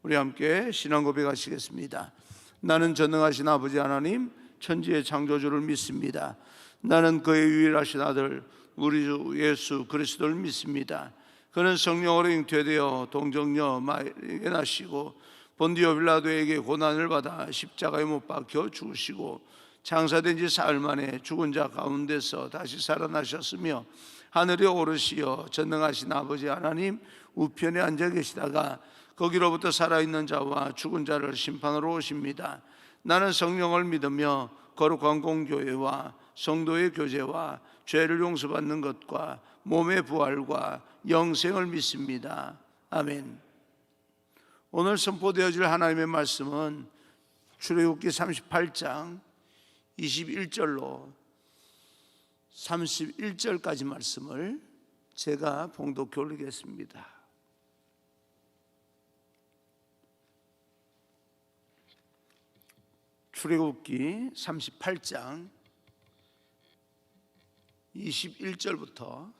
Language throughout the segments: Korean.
우리 함께 신앙 고백하시겠습니다. 나는 전능하신 아버지 하나님 천지의 창조주를 믿습니다. 나는 그의 유일하신 아들 우리 주 예수 그리스도를 믿습니다. 그는 성령으로 잉태되어 동정녀 마리아에게 나시고 본디오 빌라도에게 고난을 받아 십자가에 못 박혀 죽으시고 장사된 지 사흘 만에 죽은 자 가운데서 다시 살아나셨으며 하늘에 오르시어 전능하신 아버지 하나님 우편에 앉아 계시다가 거기로부터 살아있는 자와 죽은 자를 심판하러 오십니다. 나는 성령을 믿으며 거룩한 공교회와 성도의 교제와 죄를 용서받는 것과 몸의 부활과 영생을 믿습니다. 아멘. 오늘 선포되어질 하나님의 말씀은 출애굽기 38장 21절로 31절까지 말씀을 제가 봉독해 올리겠습니다. 출애굽기 38장 21절부터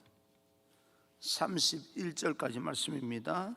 31절까지 말씀입니다.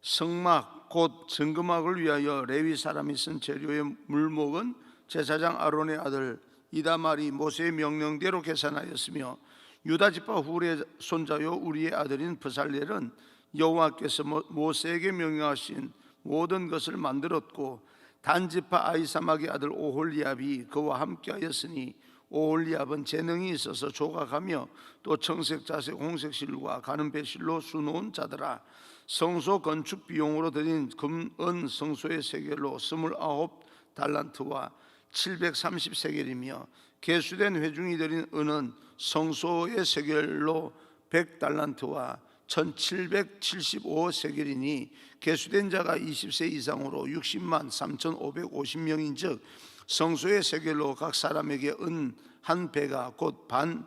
성막 곧 정금막을 위하여 레위 사람이 쓴 재료의 물목은 제사장 아론의 아들 이다말이 모세의 명령대로 계산하였으며 유다 지파 훌의 손자요 우리의 아들인 브살렐은 여호와께서 모세에게 명령하신 모든 것을 만들었고 단 지파 아히사막의 아들 오홀리압이 그와 함께하였으니 오홀리압은 재능이 있어서 조각하며 또 청색, 자색, 홍색 실과 가는 배실로 수놓은 자더라. 성소 건축 비용으로 드린 금, 은 성소의 세겔로 29달란트와 730세겔이며 개수된 회중이 드린 은은 성소의 세겔로 100달란트와 1775세겔이니 개수된 자가 20세 이상으로 60만 3550명인 즉 성소의 세겔로 각 사람에게 은 한 배가 곧 반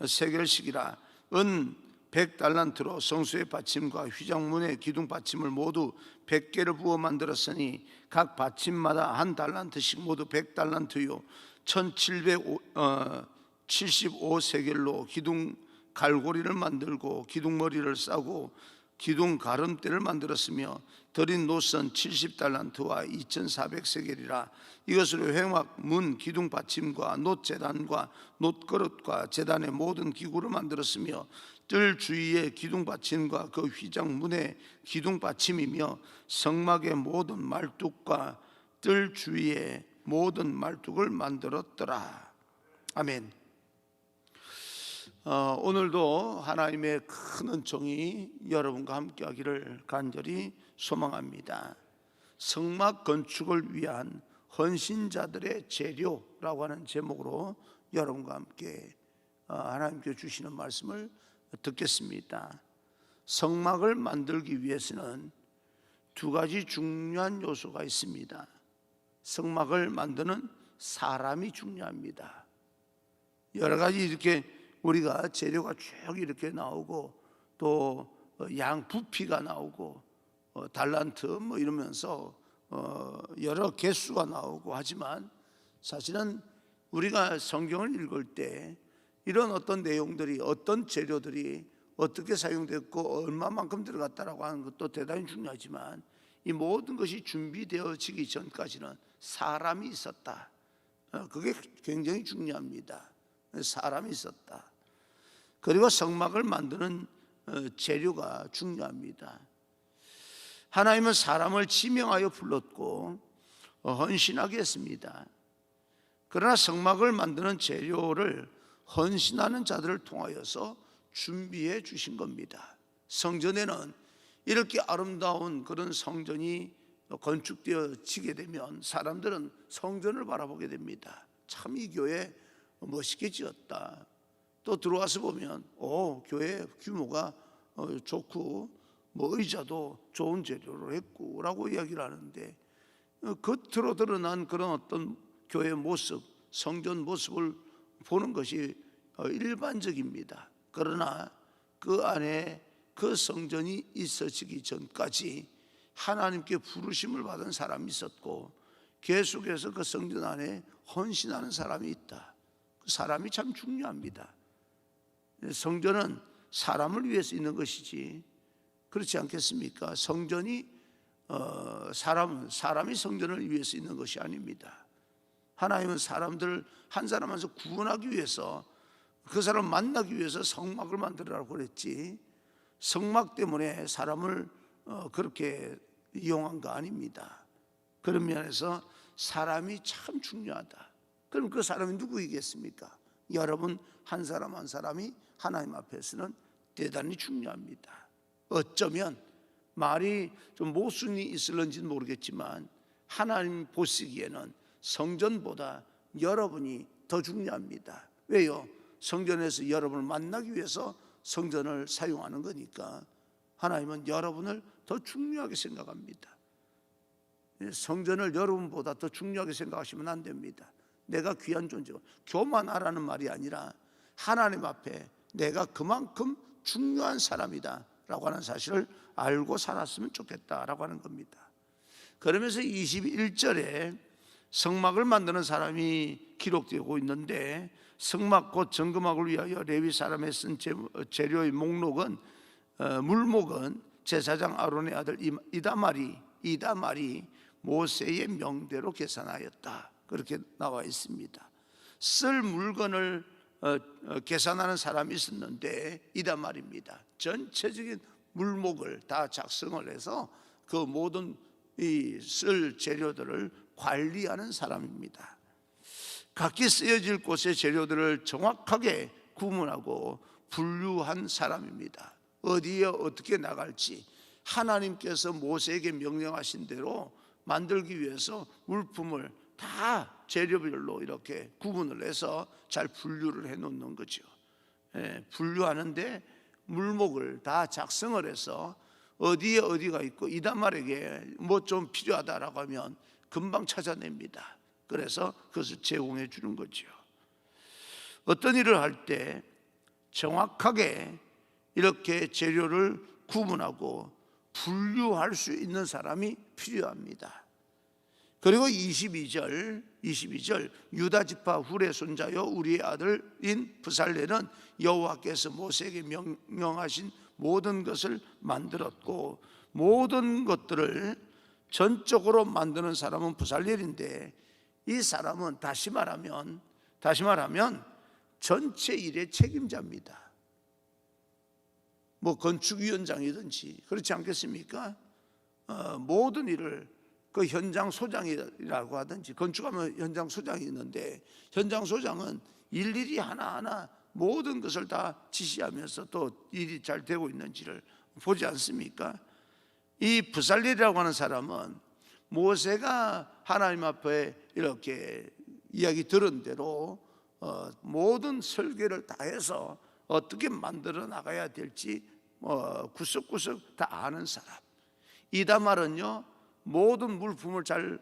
세겔씩이라. 은 100달란트로 성소의 받침과 휘장문의 기둥 받침을 모두 100개를 부어 만들었으니 각 받침마다 한 달란트씩 모두 100달란트요 1775세겔로 기둥 갈고리를 만들고 기둥머리를 싸고 기둥 가름대를 만들었으며 드린 노선 70달란트와 2400세겔이라. 이것으로 회막, 문, 기둥 받침과 놋 제단과 놋 그릇과 제단의 모든 기구를 만들었으며 뜰 주위의 기둥 받침과 그 휘장 문의 기둥 받침이며 성막의 모든 말뚝과 뜰 주위의 모든 말뚝을 만들었더라. 아멘. 오늘도 하나님의 큰 은총이 여러분과 함께 하기를 간절히 소망합니다. 성막 건축을 위한 헌신자들의 재료라고 하는 제목으로 여러분과 함께 하나님께 주시는 말씀을 듣겠습니다. 성막을 만들기 위해서는 두 가지 중요한 요소가 있습니다. 성막을 만드는 사람이 중요합니다. 여러 가지 이렇게 우리가 재료가 쭉 이렇게 나오고 또 양 부피가 나오고 달란트 뭐 이러면서 여러 개수가 나오고 하지만 사실은 우리가 성경을 읽을 때 이런 어떤 내용들이 어떤 재료들이 어떻게 사용됐고 얼마만큼 들어갔다라고 하는 것도 대단히 중요하지만 이 모든 것이 준비되어지기 전까지는 사람이 있었다. 그게 굉장히 중요합니다. 사람이 있었다. 그리고 성막을 만드는 재료가 중요합니다. 하나님은 사람을 지명하여 불렀고 헌신하게 했습니다. 그러나 성막을 만드는 재료를 헌신하는 자들을 통하여서 준비해 주신 겁니다. 성전에는 이렇게 아름다운 그런 성전이 건축되어지게 되면 사람들은 성전을 바라보게 됩니다. 참 이 교회 멋있게 지었다. 또 들어와서 보면 교회 규모가 좋고 뭐 의자도 좋은 재료로 했고 라고 이야기를 하는데 겉으로 드러난 그런 어떤 교회 모습, 성전 모습을 보는 것이 일반적입니다. 그러나 그 안에 그 성전이 있어지기 전까지 하나님께 부르심을 받은 사람이 있었고 계속해서 그 성전 안에 헌신하는 사람이 있다. 그 사람이 참 중요합니다. 성전은 사람을 위해서 있는 것이지 그렇지 않겠습니까? 성전이 사람이 성전을 위해서 있는 것이 아닙니다. 하나님은 사람들 한 사람 한 사람 구원하기 위해서, 그 사람 만나기 위해서 성막을 만들으라고 그랬지, 성막 때문에 사람을 그렇게 이용한 거 아닙니다. 그런 면에서 사람이 참 중요하다. 그럼 그 사람이 누구이겠습니까? 여러분 한 사람 한 사람이 하나님 앞에서는 대단히 중요합니다. 어쩌면 말이 좀 모순이 있을런지는 모르겠지만 하나님 보시기에는 성전보다 여러분이 더 중요합니다. 왜요? 성전에서 여러분을 만나기 위해서 성전을 사용하는 거니까 하나님은 여러분을 더 중요하게 생각합니다. 성전을 여러분보다 더 중요하게 생각하시면 안 됩니다. 내가 귀한 존재고, 교만하라는 말이 아니라 하나님 앞에 내가 그만큼 중요한 사람이다 라고 하는 사실을 알고 살았으면 좋겠다라고 하는 겁니다. 그러면서 21절에 성막을 만드는 사람이 기록되고 있는데, 성막 곧 정금막을 위하여 레위 사람의 쓴 재료의 목록은 물목은 제사장 아론의 아들 이다말이 모세의 명대로 계산하였다, 그렇게 나와 있습니다. 쓸 물건을 계산하는 사람이 있었는데 이다말입니다. 전체적인 물목을 다 작성을 해서 그 모든 이 쓸 재료들을 관리하는 사람입니다. 각기 쓰여질 곳의 재료들을 정확하게 구분하고 분류한 사람입니다. 어디에 어떻게 나갈지 하나님께서 모세에게 명령하신 대로 만들기 위해서 물품을 다 재료별로 이렇게 구분을 해서 잘 분류를 해 놓는 거죠. 분류하는데 물목을 다 작성을 해서 어디에 어디가 있고 이다말에게 뭐 좀 필요하다라고 하면 금방 찾아냅니다. 그래서 그것을 제공해 주는 거죠. 어떤 일을 할 때 정확하게 이렇게 재료를 구분하고 분류할 수 있는 사람이 필요합니다. 그리고 22절 유다 지파 훌의 손자요 우리의 아들인 브살레는 여호와께서 모세에게 명령하신 모든 것을 만들었고, 모든 것들을 전적으로 만드는 사람은 브살렐인데, 이 사람은 다시 말하면 전체 일의 책임자입니다. 뭐 건축위원장이든지 그렇지 않겠습니까? 모든 일을 그 현장 소장이라고 하든지, 건축하면 현장 소장이 있는데 현장 소장은 일일이 하나하나 모든 것을 다 지시하면서 또 일이 잘 되고 있는지를 보지 않습니까? 이 브살렐이라고 하는 사람은 모세가 하나님 앞에 이렇게 이야기 들은 대로 모든 설계를 다 해서 어떻게 만들어 나가야 될지 구석구석 다 아는 사람. 이다말은요 모든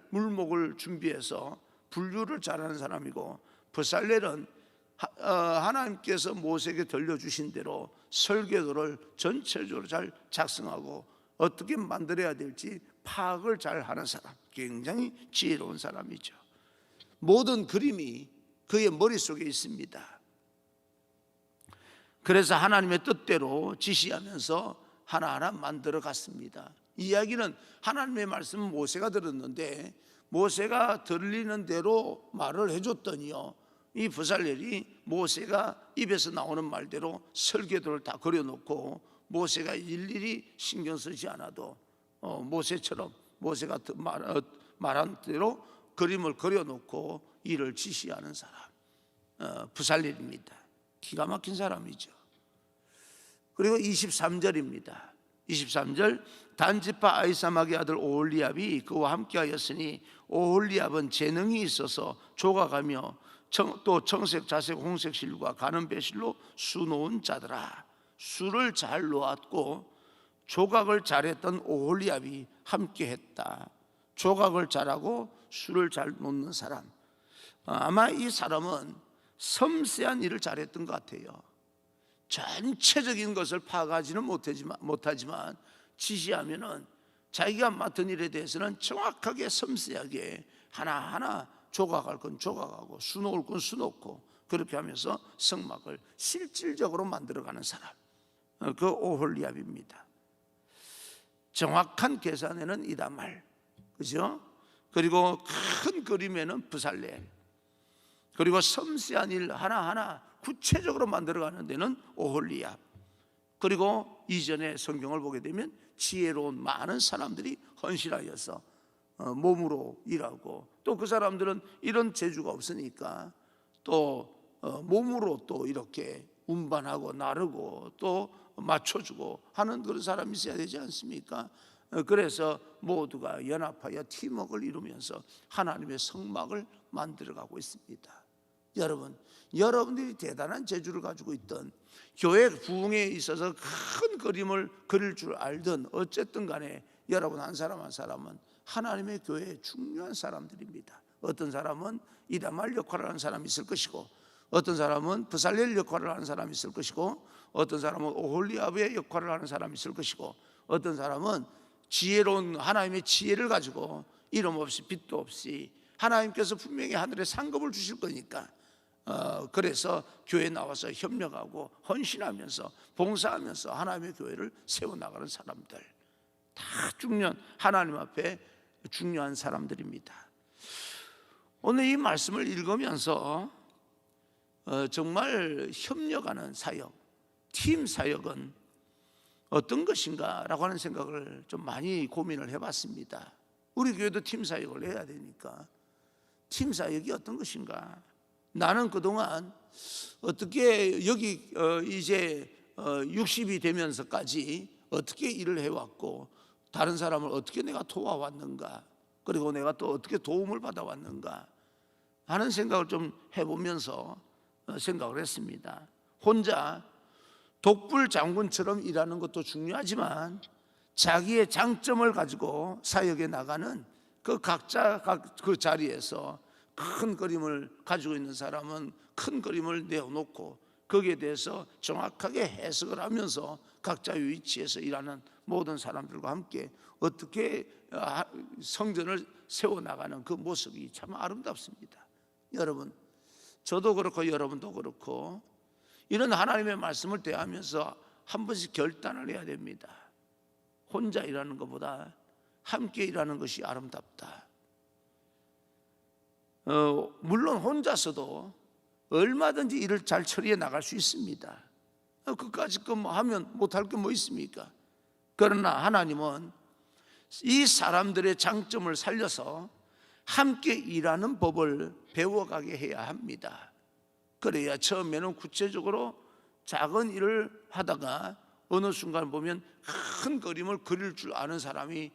물목을 준비해서 분류를 잘하는 사람이고, 브살렐은 하나님께서 모세에게 들려주신 대로 설계도를 전체적으로 잘 작성하고 어떻게 만들어야 될지 파악을 잘 하는 사람, 굉장히 지혜로운 사람이죠. 모든 그림이 그의 머릿속에 있습니다. 그래서 하나님의 뜻대로 지시하면서 하나하나 만들어 갔습니다. 이야기는 하나님의 말씀은 모세가 들었는데 모세가 들리는 대로 말을 해줬더니요, 이 브살렐이 모세가 입에서 나오는 말대로 설계도를 다 그려놓고 모세가 일일이 신경 쓰지 않아도 모세처럼 모세가 말한 대로 그림을 그려놓고 일을 지시하는 사람, 브살렐입니다. 기가 막힌 사람이죠. 그리고 23절입니다. 23절 단지파 아히사막의 아들 오홀리압이 그와 함께하였으니, 오홀리압은 재능이 있어서 조각하며 또 청색, 자색, 홍색 실과 가는 배실로 수놓은 자더라. 수를 잘 놓았고 조각을 잘했던 오홀리압이 함께했다. 조각을 잘하고 수를 잘 놓는 사람, 아마 이 사람은 섬세한 일을 잘했던 것 같아요. 전체적인 것을 파악하지는 못하지만 지시하면은 자기가 맡은 일에 대해서는 정확하게 섬세하게 하나하나 조각할 건 조각하고 수놓을 건 수놓고 그렇게 하면서 성막을 실질적으로 만들어가는 사람, 그 오홀리압입니다. 정확한 계산에는 이다말, 그죠? 그리고 큰 그림에는 브살렐, 그리고 섬세한 일 하나하나 구체적으로 만들어가는 데는 오홀리압, 그리고 이전에 성경을 보게 되면 지혜로운 많은 사람들이 헌신하여서 몸으로 일하고, 또 그 사람들은 이런 재주가 없으니까 또 몸으로 또 이렇게 운반하고 나르고 또 맞춰주고 하는 그런 사람이 있어야 되지 않습니까? 그래서 모두가 연합하여 팀워크를 이루면서 하나님의 성막을 만들어가고 있습니다. 여러분, 여러분들이 대단한 재주를 가지고 있던, 교회 부흥에 있어서 큰 그림을 그릴 줄 알던, 어쨌든 간에 여러분 한 사람 한 사람은 하나님의 교회의 중요한 사람들입니다. 어떤 사람은 이다말 역할을 하는 사람이 있을 것이고, 어떤 사람은 브살렐 역할을 하는 사람이 있을 것이고, 어떤 사람은 오홀리압의 역할을 하는 사람이 있을 것이고, 어떤 사람은 지혜로운 하나님의 지혜를 가지고 이름 없이 빛도 없이 하나님께서 분명히 하늘에 상급을 주실 거니까 그래서 교회에 나와서 협력하고 헌신하면서 봉사하면서 하나님의 교회를 세워나가는 사람들, 다 중요한, 하나님 앞에 중요한 사람들입니다. 오늘 이 말씀을 읽으면서 정말 협력하는 사역, 팀 사역은 어떤 것인가 라고 하는 생각을 좀 많이 고민을 해봤습니다. 우리 교회도 팀 사역을 해야 되니까 팀 사역이 어떤 것인가. 나는 그동안 어떻게 여기 이제 60이 되면서까지 어떻게 일을 해왔고, 다른 사람을 어떻게 내가 도와왔는가, 그리고 내가 또 어떻게 도움을 받아왔는가 하는 생각을 좀 해보면서 생각을 했습니다. 혼자 독불 장군처럼 일하는 것도 중요하지만 자기의 장점을 가지고 사역에 나가는 그 각자 그 자리에서 큰 그림을 가지고 있는 사람은 큰 그림을 내어놓고 거기에 대해서 정확하게 해석을 하면서 각자의 위치에서 일하는 모든 사람들과 함께 어떻게 성전을 세워나가는 그 모습이 참 아름답습니다. 여러분, 저도 그렇고 여러분도 그렇고 이런 하나님의 말씀을 대하면서 한 번씩 결단을 해야 됩니다. 혼자 일하는 것보다 함께 일하는 것이 아름답다. 물론 혼자서도 얼마든지 일을 잘 처리해 나갈 수 있습니다. 그까짓 거 하면 못할 게 뭐 있습니까? 그러나 하나님은 이 사람들의 장점을 살려서 함께 일하는 법을 배워가게 해야 합니다. 그래야 처음에는 구체적으로 작은 일을 하다가 어느 순간 보면 큰 그림을 그릴 줄 아는 사람이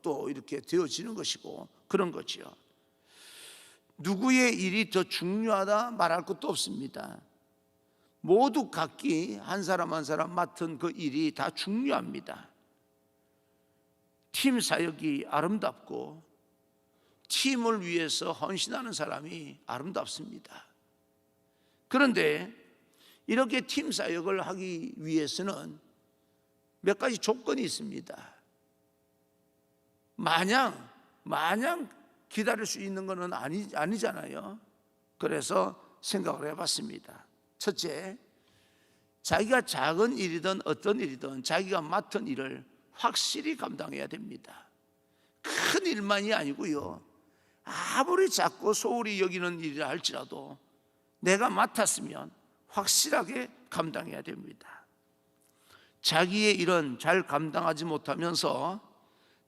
또 이렇게 되어지는 것이고, 그런 거지요. 누구의 일이 더 중요하다 말할 것도 없습니다. 모두 각기 한 사람 한 사람 맡은 그 일이 다 중요합니다. 팀 사역이 아름답고 팀을 위해서 헌신하는 사람이 아름답습니다. 그런데 이렇게 팀 사역을 하기 위해서는 몇 가지 조건이 있습니다. 마냥 기다릴 수 있는 것은 아니잖아요. 그래서 생각을 해봤습니다. 첫째, 자기가 작은 일이든 어떤 일이든 자기가 맡은 일을 확실히 감당해야 됩니다. 큰 일만이 아니고요, 아무리 작고 소홀히 여기는 일이라 할지라도 내가 맡았으면 확실하게 감당해야 됩니다. 자기의 일은 잘 감당하지 못하면서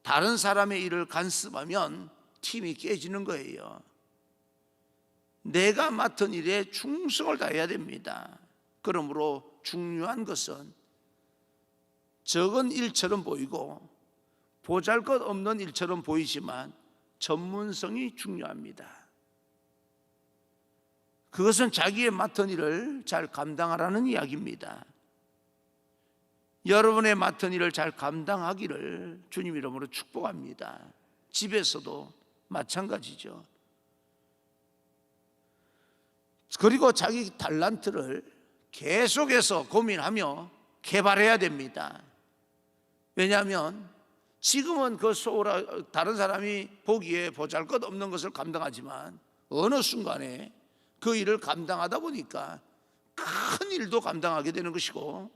다른 사람의 일을 간섭하면 팀이 깨지는 거예요. 내가 맡은 일에 충성을 다해야 됩니다. 그러므로 중요한 것은 적은 일처럼 보이고 보잘것없는 일처럼 보이지만 전문성이 중요합니다. 그것은 자기의 맡은 일을 잘 감당하라는 이야기입니다. 여러분의 맡은 일을 잘 감당하기를 주님 이름으로 축복합니다. 집에서도 마찬가지죠. 그리고 자기 달란트를 계속해서 고민하며 개발해야 됩니다. 왜냐하면 지금은 그 다른 사람이 보기에 보잘것없는 것을 감당하지만 어느 순간에 그 일을 감당하다 보니까 큰 일도 감당하게 되는 것이고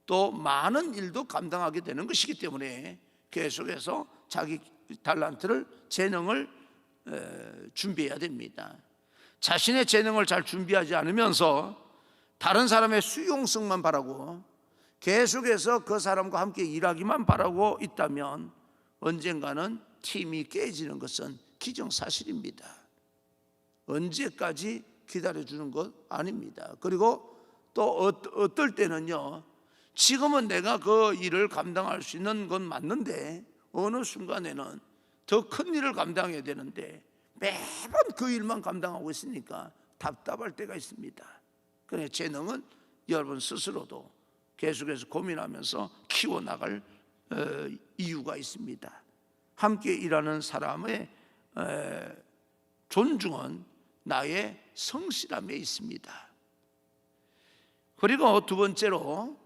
또 많은 일도 감당하게 되는 것이기 때문에 계속해서 자기 달란트를, 재능을 준비해야 됩니다. 자신의 재능을 잘 준비하지 않으면서 다른 사람의 수용성만 바라고 계속해서 그 사람과 함께 일하기만 바라고 있다면 언젠가는 팀이 깨지는 것은 기정사실입니다. 언제까지 기다려주는 것 아닙니다. 그리고 또 어떨 때는요, 지금은 내가 그 일을 감당할 수 있는 건 맞는데 어느 순간에는 더 큰 일을 감당해야 되는데 매번 그 일만 감당하고 있으니까 답답할 때가 있습니다. 그래, 재능은 여러분 스스로도 계속해서 고민하면서 키워나갈 이유가 있습니다. 함께 일하는 사람의 존중은 나의 성실함에 있습니다. 그리고 두 번째로,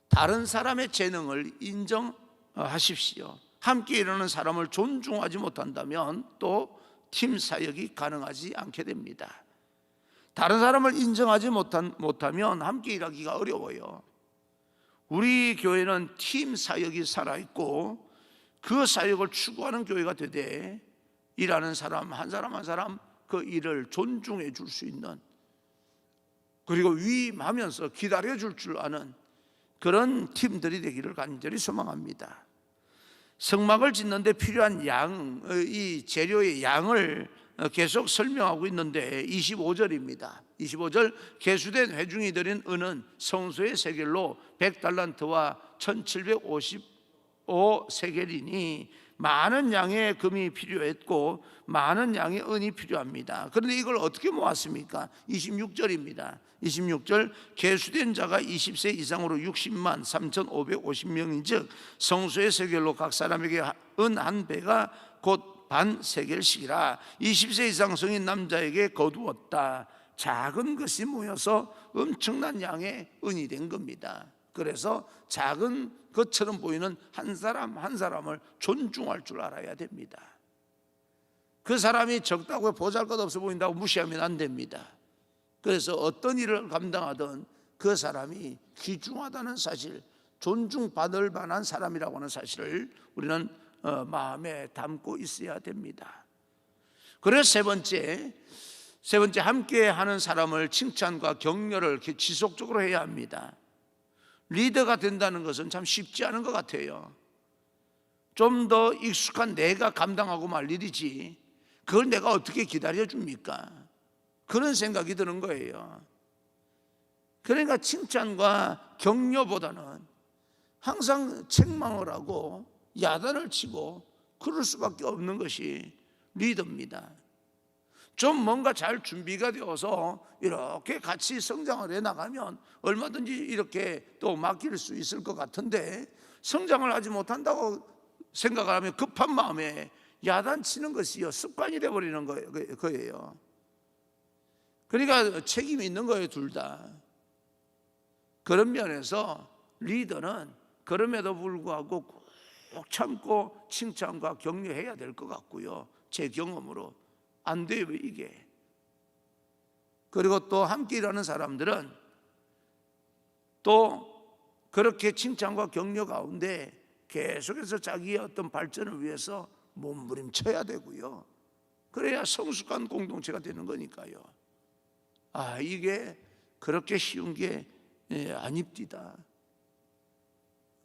다른 사람의 재능을 인정하십시오. 함께 일하는 사람을 존중하지 못한다면 또 팀 사역이 가능하지 않게 됩니다. 다른 사람을 인정하지 못하면 함께 일하기가 어려워요. 우리 교회는 팀 사역이 살아있고 그 사역을 추구하는 교회가 되되 일하는 사람 한 사람 한 사람 그 일을 존중해 줄 수 있는, 그리고 위임하면서 기다려 줄 줄 아는 그런 팀들이 되기를 간절히 소망합니다. 성막을 짓는 데 필요한 이 재료의 양을 계속 설명하고 있는데 25절입니다. 25절, 계수된 회중이 드린 은은 성소의 세겔로 100달란트와 1755세겔이니 많은 양의 금이 필요했고 많은 양의 은이 필요합니다. 그런데 이걸 어떻게 모았습니까? 26절입니다. 26절, 계수된 자가 20세 이상으로 60만 3,550명인즉 성소의 세겔로 각 사람에게 은 한 배가 곧 반 세겔씩이라 20세 이상 성인 남자에게 거두었다. 작은 것이 모여서 엄청난 양의 은이 된 겁니다. 그래서 작은 것처럼 보이는 한 사람 한 사람을 존중할 줄 알아야 됩니다. 그 사람이 적다고 보잘것없어 보인다고 무시하면 안 됩니다. 그래서 어떤 일을 감당하든 그 사람이 귀중하다는 사실, 존중받을 만한 사람이라고 하는 사실을 우리는 마음에 담고 있어야 됩니다. 그래서 세 번째, 함께 하는 사람을 칭찬과 격려를 지속적으로 해야 합니다. 리더가 된다는 것은 참 쉽지 않은 것 같아요. 좀 더 익숙한 내가 감당하고 말 일이지 그걸 내가 어떻게 기다려줍니까? 그런 생각이 드는 거예요. 그러니까 칭찬과 격려보다는 항상 책망을 하고 야단을 치고 그럴 수밖에 없는 것이 리더입니다. 좀 뭔가 잘 준비가 되어서 이렇게 같이 성장을 해나가면 얼마든지 이렇게 또 맡길 수 있을 것 같은데, 성장을 하지 못한다고 생각을 하면 급한 마음에 야단치는 것이요 습관이 되어버리는 거예요. 그러니까 책임이 있는 거예요, 둘 다. 그런 면에서 리더는 그럼에도 불구하고 꼭 참고 칭찬과 격려해야 될 것 같고요. 제 경험으로 안 돼요, 이게. 그리고 또 함께 일하는 사람들은 또 그렇게 칭찬과 격려 가운데 계속해서 자기의 어떤 발전을 위해서 몸부림쳐야 되고요. 그래야 성숙한 공동체가 되는 거니까요. 이게 그렇게 쉬운 게 아닙니다.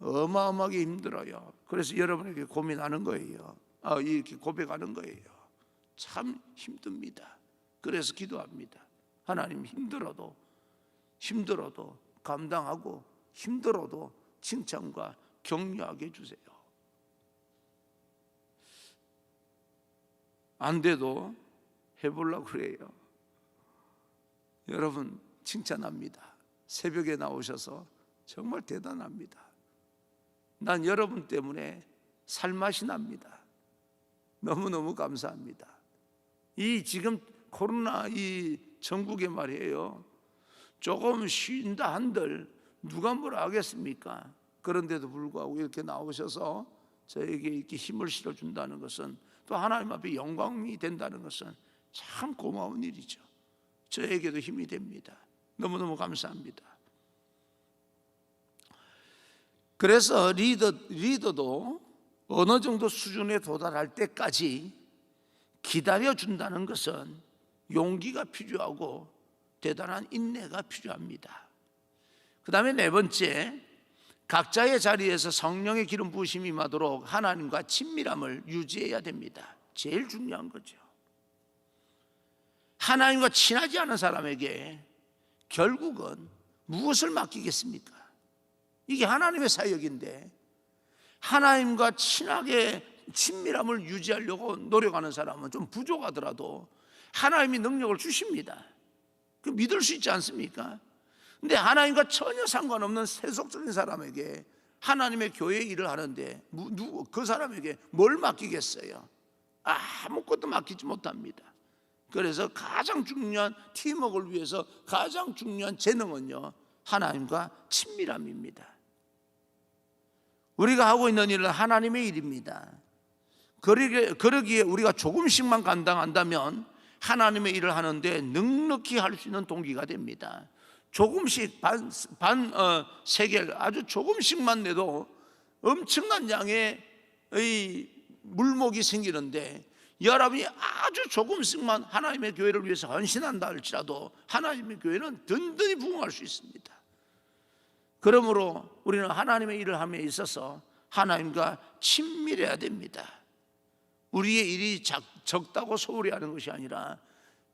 어마어마하게 힘들어요. 그래서 여러분에게 고민하는 거예요. 이렇게 고백하는 거예요. 참 힘듭니다. 그래서 기도합니다. 하나님, 힘들어도 감당하고 힘들어도 칭찬과 격려하게 해주세요. 안 돼도 해보려고 그래요. 여러분 칭찬합니다. 새벽에 나오셔서 정말 대단합니다. 난 여러분 때문에 살맛이 납니다. 너무너무 감사합니다. 이 지금 코로나 이 전국에 말이에요, 조금 쉰다 한들 누가 뭐라 하겠습니까? 그런데도 불구하고 이렇게 나오셔서 저에게 이렇게 힘을 실어준다는 것은, 또 하나님 앞에 영광이 된다는 것은 참 고마운 일이죠. 저에게도 힘이 됩니다. 너무너무 감사합니다. 그래서 리더도 어느 정도 수준에 도달할 때까지 기다려준다는 것은 용기가 필요하고 대단한 인내가 필요합니다. 그 다음에 네 번째, 각자의 자리에서 성령의 기름 부으심이 임하도록 하나님과 친밀함을 유지해야 됩니다. 제일 중요한 거죠. 하나님과 친하지 않은 사람에게 결국은 무엇을 맡기겠습니까? 이게 하나님의 사역인데 하나님과 친하게 친밀함을 유지하려고 노력하는 사람은 좀 부족하더라도 하나님이 능력을 주십니다. 그 믿을 수 있지 않습니까? 근데 하나님과 전혀 상관없는 세속적인 사람에게 하나님의 교회 일을 하는데 그 사람에게 뭘 맡기겠어요? 아무것도 맡기지 못합니다. 그래서 가장 중요한 팀워크를 위해서 가장 중요한 재능은요, 하나님과 친밀함입니다. 우리가 하고 있는 일은 하나님의 일입니다. 그러기에 우리가 조금씩만 감당한다면 하나님의 일을 하는데 넉넉히 할 수 있는 동기가 됩니다. 조금씩 세겔 아주 조금씩만 내도 엄청난 양의 물목이 생기는데, 여러분이 아주 조금씩만 하나님의 교회를 위해서 헌신한다 할지라도 하나님의 교회는 든든히 부흥할 수 있습니다. 그러므로 우리는 하나님의 일을 함에 있어서 하나님과 친밀해야 됩니다. 우리의 일이 적다고 소홀히 하는 것이 아니라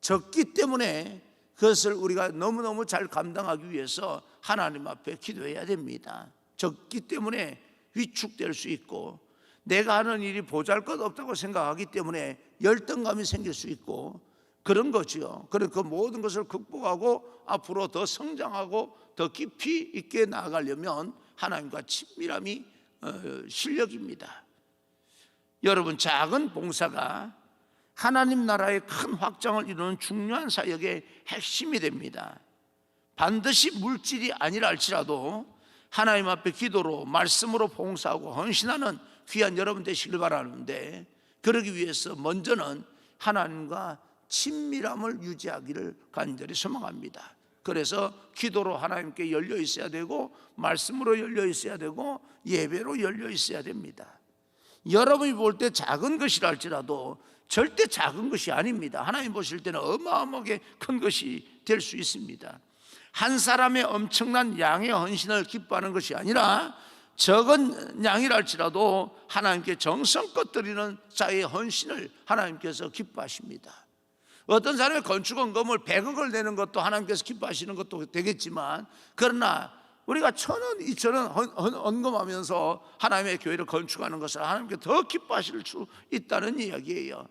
적기 때문에 그것을 우리가 너무너무 잘 감당하기 위해서 하나님 앞에 기도해야 됩니다. 적기 때문에 위축될 수 있고, 내가 하는 일이 보잘것없다고 생각하기 때문에 열등감이 생길 수 있고 그런 거죠. 그래서 그 모든 것을 극복하고 앞으로 더 성장하고 더 깊이 있게 나아가려면 하나님과 친밀함이 실력입니다. 여러분, 작은 봉사가 하나님 나라의 큰 확장을 이루는 중요한 사역의 핵심이 됩니다. 반드시 물질이 아니라 할지라도 하나님 앞에 기도로 말씀으로 봉사하고 헌신하는 귀한 여러분 되시길 바라는데, 그러기 위해서 먼저는 하나님과 친밀함을 유지하기를 간절히 소망합니다. 그래서 기도로 하나님께 열려 있어야 되고, 말씀으로 열려 있어야 되고, 예배로 열려 있어야 됩니다. 여러분이 볼 때 작은 것이라 할지라도 절대 작은 것이 아닙니다. 하나님 보실 때는 어마어마하게 큰 것이 될 수 있습니다. 한 사람의 엄청난 양의 헌신을 기뻐하는 것이 아니라 적은 양이라 할지라도 하나님께 정성껏 드리는 자의 헌신을 하나님께서 기뻐하십니다. 어떤 사람의 건축원금을 100억을 내는 것도 하나님께서 기뻐하시는 것도 되겠지만, 그러나 우리가 1,000원, 2,000원 헌금하면서 하나님의 교회를 건축하는 것을 하나님께 더 기뻐하실 수 있다는 이야기예요.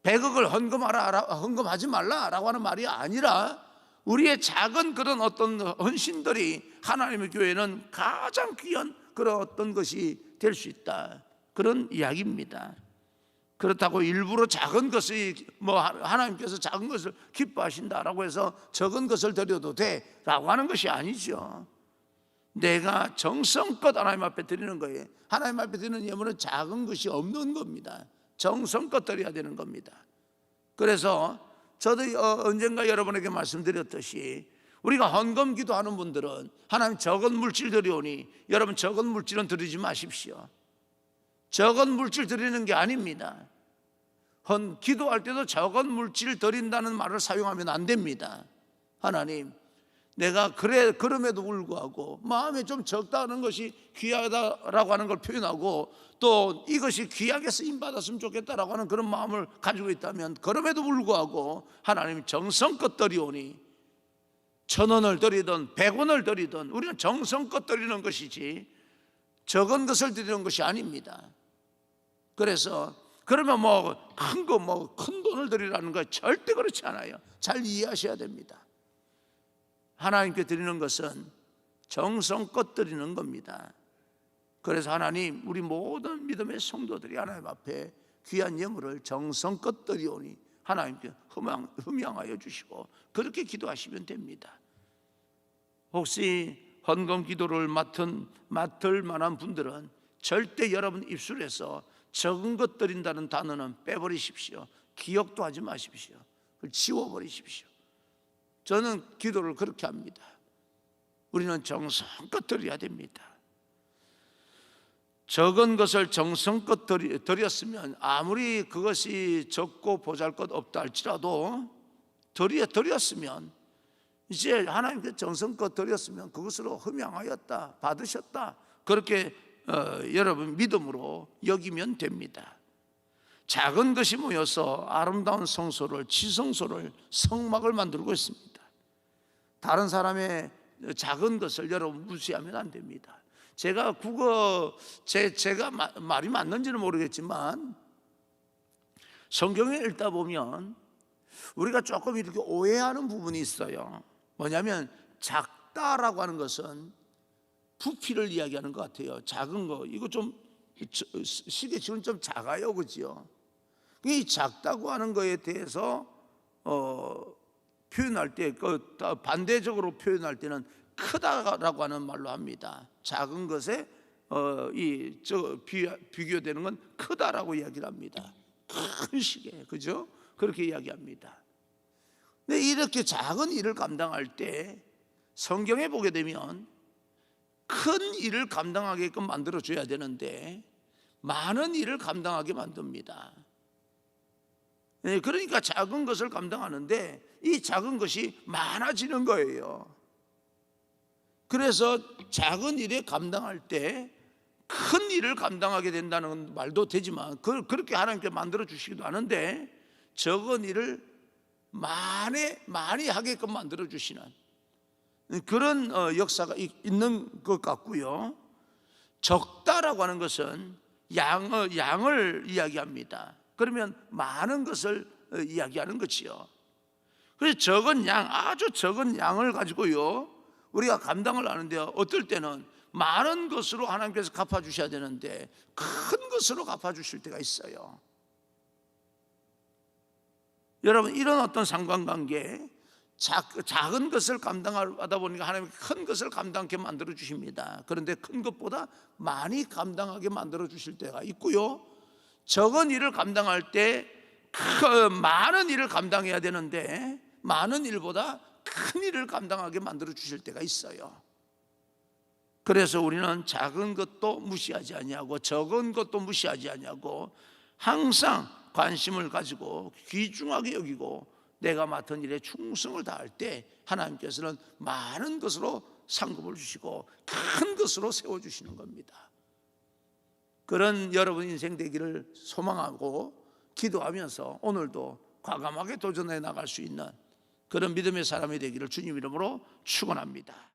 100억을 헌금하지 말라라고 하는 말이 아니라 우리의 작은 그런 어떤 헌신들이 하나님의 교회는 가장 귀한 그런 어떤 것이 될 수 있다, 그런 이야기입니다. 그렇다고 일부러 작은 것이 하나님께서 작은 것을 기뻐하신다라고 해서 적은 것을 드려도 돼라고 하는 것이 아니죠. 내가 정성껏 하나님 앞에 드리는 거예요. 하나님 앞에 드리는 예물은 작은 것이 없는 겁니다. 정성껏 드려야 되는 겁니다. 그래서 저도 언젠가 여러분에게 말씀드렸듯이, 우리가 헌금 기도하는 분들은 하나님 적은 물질 드리오니, 여러분 적은 물질은 드리지 마십시오. 적은 물질 드리는 게 아닙니다. 기도할 때도 적은 물질 드린다는 말을 사용하면 안 됩니다. 하나님, 내가 그럼에도 불구하고 마음에 좀 적다는 것이 귀하다라고 하는 걸 표현하고, 또 이것이 귀하게 쓰임받았으면 좋겠다라고 하는 그런 마음을 가지고 있다면, 그럼에도 불구하고 하나님 정성껏 드리오니, 1,000원을 드리든 100원을 드리든 우리는 정성껏 드리는 것이지 적은 것을 드리는 것이 아닙니다. 그래서 그러면 큰 돈을 드리라는 거 절대 그렇지 않아요. 잘 이해하셔야 됩니다. 하나님께 드리는 것은 정성껏 드리는 겁니다. 그래서 하나님, 우리 모든 믿음의 성도들이 하나님 앞에 귀한 예물을 정성껏 드리오니 하나님께 흠양하여 주시고, 그렇게 기도하시면 됩니다. 혹시 헌금 기도를 맡을 만한 분들은 절대 여러분 입술에서 적은 것 드린다는 단어는 빼버리십시오. 기억도 하지 마십시오. 그걸 지워버리십시오. 저는 기도를 그렇게 합니다. 우리는 정성껏 드려야 됩니다. 적은 것을 정성껏 드렸으면 아무리 그것이 적고 보잘것없다 할지라도 드렸으면 이제 하나님께 정성껏 드렸으면 그것으로 흠양하였다, 받으셨다, 그렇게 여러분 믿음으로 여기면 됩니다. 작은 것이 모여서 아름다운 성소를, 지성소를, 성막을 만들고 있습니다. 다른 사람의 작은 것을 여러분 무시하면 안 됩니다. 제가 제가 말이 맞는지는 모르겠지만 성경에 읽다 보면 우리가 조금 이렇게 오해하는 부분이 있어요. 뭐냐면 작다라고 하는 것은 부피를 이야기하는 것 같아요. 작은 거, 이거 좀 시계치고는 좀 작아요, 그죠? 이 작다고 하는 거에 대해서 표현할 때, 반대적으로 표현할 때는 크다라고 하는 말로 합니다. 작은 것에 비교되는 건 크다라고 이야기를 합니다. 큰 시계, 그죠? 그렇게 이야기합니다. 근데 이렇게 작은 일을 감당할 때 성경에 보게 되면 큰 일을 감당하게끔 만들어줘야 되는데 많은 일을 감당하게 만듭니다. 그러니까 작은 것을 감당하는데 이 작은 것이 많아지는 거예요. 그래서 작은 일에 감당할 때 큰 일을 감당하게 된다는 말도 되지만 그렇게 하나님께 만들어 주시기도 하는데 적은 일을 많이 하게끔 만들어 주시는 그런 역사가 있는 것 같고요. 적다라고 하는 것은 양을 이야기합니다. 그러면 많은 것을 이야기하는 것이요. 그래서 아주 적은 양을 가지고요 우리가 감당을 하는데요, 어떨 때는 많은 것으로 하나님께서 갚아주셔야 되는데 큰 것으로 갚아주실 때가 있어요. 여러분, 이런 어떤 상관관계, 작은 것을 감당하다 보니까 하나님이 큰 것을 감당하게 만들어 주십니다. 그런데 큰 것보다 많이 감당하게 만들어 주실 때가 있고요, 적은 일을 감당할 때 많은 일을 감당해야 되는데 많은 일보다 큰 일을 감당하게 만들어 주실 때가 있어요. 그래서 우리는 작은 것도 무시하지 아니하고 적은 것도 무시하지 아니하고 항상 관심을 가지고 귀중하게 여기고 내가 맡은 일에 충성을 다할 때 하나님께서는 많은 것으로 상급을 주시고 큰 것으로 세워주시는 겁니다. 그런 여러분 인생 되기를 소망하고 기도하면서 오늘도 과감하게 도전해 나갈 수 있는 그런 믿음의 사람이 되기를 주님 이름으로 축원합니다.